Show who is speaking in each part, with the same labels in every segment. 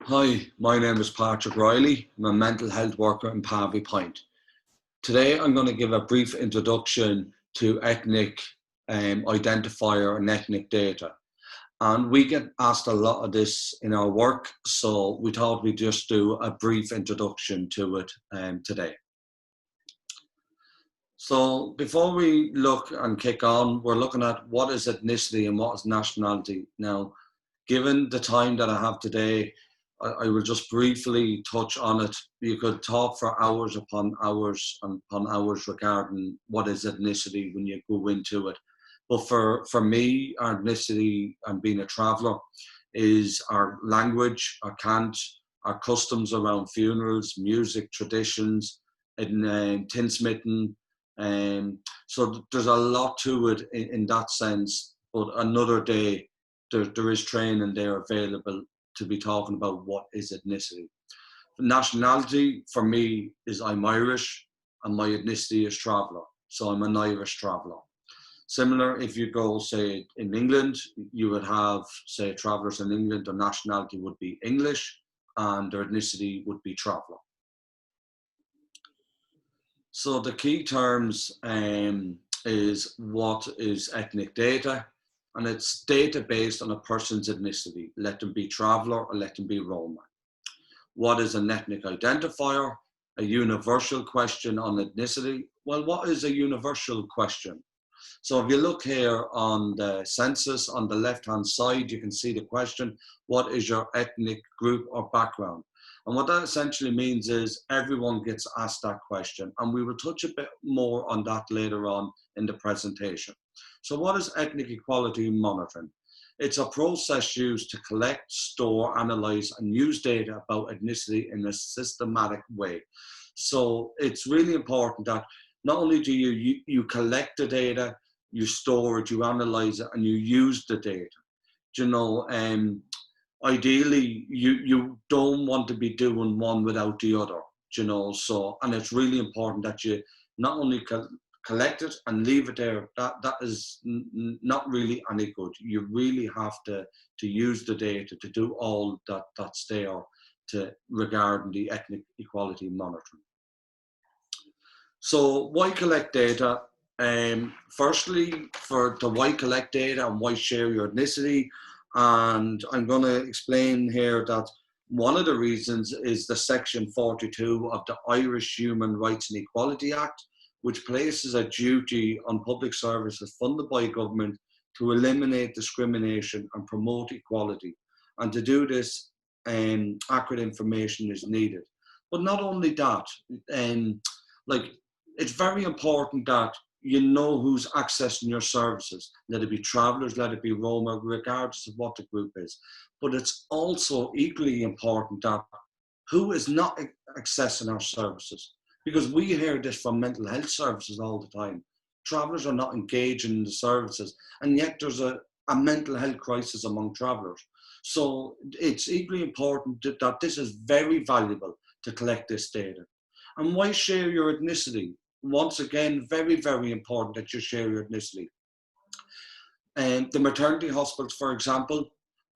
Speaker 1: Hi, my name is Patrick Riley. I'm a mental health worker in Pavee Point. Today I'm going to give a brief introduction to ethnic identifier and ethnic data. And we get asked a lot of this in our work, so we thought we'd just do a brief introduction to it today. So before we look and kick on, we're looking at what is ethnicity and what is nationality. Now, given the time that I have today, I will just briefly touch on it. You could talk for hours upon hours and upon hours regarding what is ethnicity when you go into it. But for me, our ethnicity and being a traveller is our language, our cant, our customs around funerals, music, traditions, and tinsmitten. So there's a lot to it in that sense. But another day, there is training there available to be talking about what is ethnicity. Nationality for me is I'm Irish and my ethnicity is traveller. So I'm an Irish traveller. Similar, if you go, say, in England, you would have, say, travellers in England, their nationality would be English and their ethnicity would be traveller. So the key terms is what is ethnic data, and it's data based on a person's ethnicity. Let them be traveller or let them be Roma. What is an ethnic identifier? A universal question on ethnicity. Well, what is a universal question? So if you look here on the census, on the left-hand side, you can see the question, what is your ethnic group or background? And what that essentially means is everyone gets asked that question. And we will touch a bit more on that later on in the presentation. So what is ethnic equality monitoring? It's a process used to collect, store, analyze, and use data about ethnicity in a systematic way. So it's really important that not only do you collect the data, you store it, you analyze it, and you use the data. You know, ideally, you don't want to be doing one without the other. You know, so, and it's really important that you not only collect it and leave it there. That is not really any good. You really have to use the data to do all that's there to regarding the ethnic equality monitoring. So why collect data? Firstly, to why collect data and why share your ethnicity. And I'm going to explain here that one of the reasons is the Section 42 of the Irish Human Rights and Equality Act, which places a duty on public services funded by government to eliminate discrimination and promote equality. And to do this, accurate information is needed. But not only that, it's very important that you know who's accessing your services. Let it be travellers, let it be Roma, regardless of what the group is. But it's also equally important that who is not accessing our services. Because we hear this from mental health services all the time. Travellers are not engaging in the services, and yet there's a mental health crisis among travellers. So it's equally important that this is very valuable to collect this data. And why share your ethnicity? Once again, very, very important that you share your ethnicity. And the maternity hospitals, for example,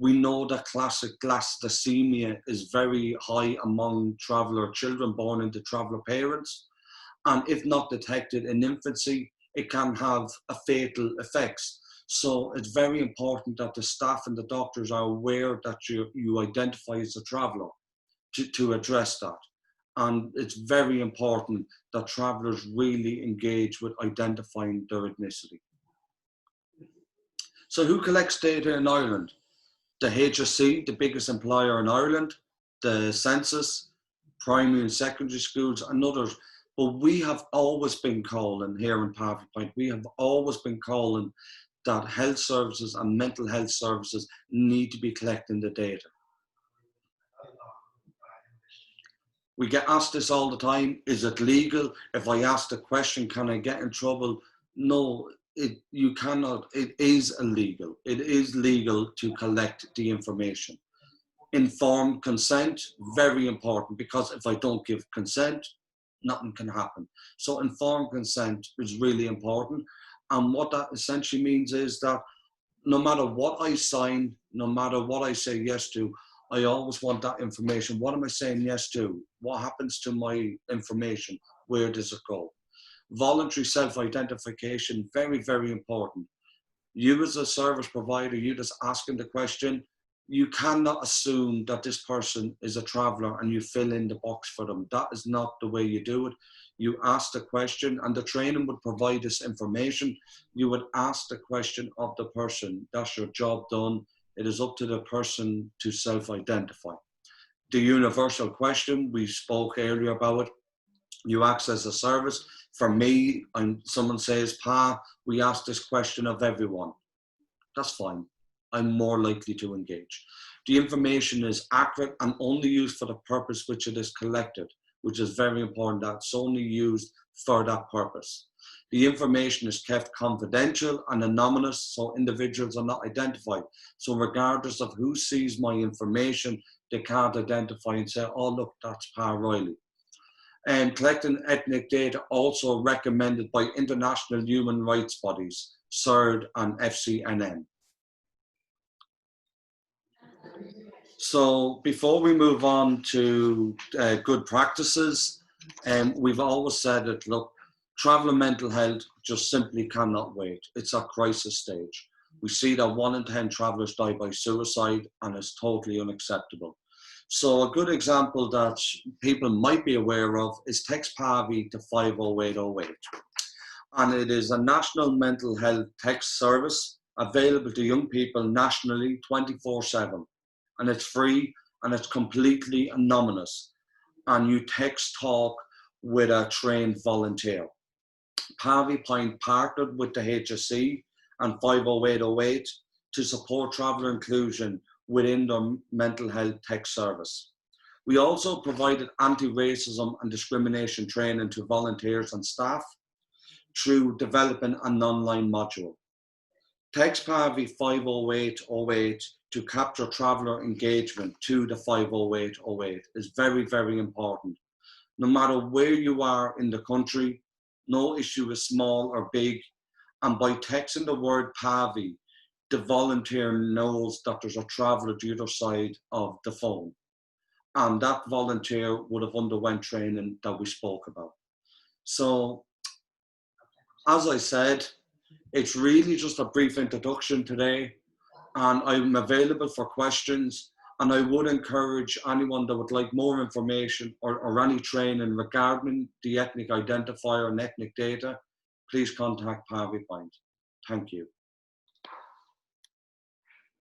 Speaker 1: we know that classic thalassemia is very high among traveller children born into traveller parents. And if not detected in infancy, it can have a fatal effects. So it's very important that the staff and the doctors are aware that you identify as a traveller to address that. And it's very important that travellers really engage with identifying their ethnicity. So who collects data in Ireland? The HSE, the biggest employer in Ireland, the census, primary and secondary schools, and others. But we have always been calling here in Pavee Point, we have always been calling that health services and mental health services need to be collecting the data. We get asked this all the time, is it legal? If I ask the question, can I get in trouble? No, you cannot. It is illegal. It is legal to collect the information. Informed consent, very important, because if I don't give consent, nothing can happen. So informed consent is really important. And what that essentially means is that no matter what I sign, no matter what I say yes to, I always want that information. What am I saying yes to? What happens to my information? Where does it go? Voluntary self-identification, very, very important. You as a service provider, you just asking the question, you cannot assume that this person is a traveller and you fill in the box for them. That is not the way you do it. You ask the question, and the training would provide this information. You would ask the question of the person. That's your job done. It is up to the person to self-identify. The universal question, we spoke earlier about it. You access a service. For me, and someone says, Pa, we ask this question of everyone. That's fine. I'm more likely to engage. The information is accurate and only used for the purpose which it is collected, which is very important. That's only used for that purpose. The information is kept confidential and anonymous, so individuals are not identified. So regardless of who sees my information, they can't identify and say, oh, look, that's Pa Riley. And collecting ethnic data also recommended by international human rights bodies, CERD and FCNN. So before we move on to good practices, we've always said that, look, traveller mental health just simply cannot wait. It's a crisis stage. We see that 1 in 10 travellers die by suicide, and it's totally unacceptable. So a good example that people might be aware of is text Pavee to 50808. And it is a national mental health text service available to young people nationally 24/7. And it's free and it's completely anonymous. And you text talk with a trained volunteer. Pavee Point partnered with the HSE and 50808 to support traveller inclusion within their mental health tech service. We also provided anti-racism and discrimination training to volunteers and staff through developing an online module. Text Pavee 50808 to capture traveller engagement to the 50808 is very, very important. No matter where you are in the country, no issue is small or big, and by texting the word Pavee, the volunteer knows that there's a traveller the other side of the phone. And that volunteer would have underwent training that we spoke about. So, as I said, it's really just a brief introduction today, and I'm available for questions. And I would encourage anyone that would like more information or any training regarding the ethnic identifier and ethnic data, please contact Pavee Point. Thank you.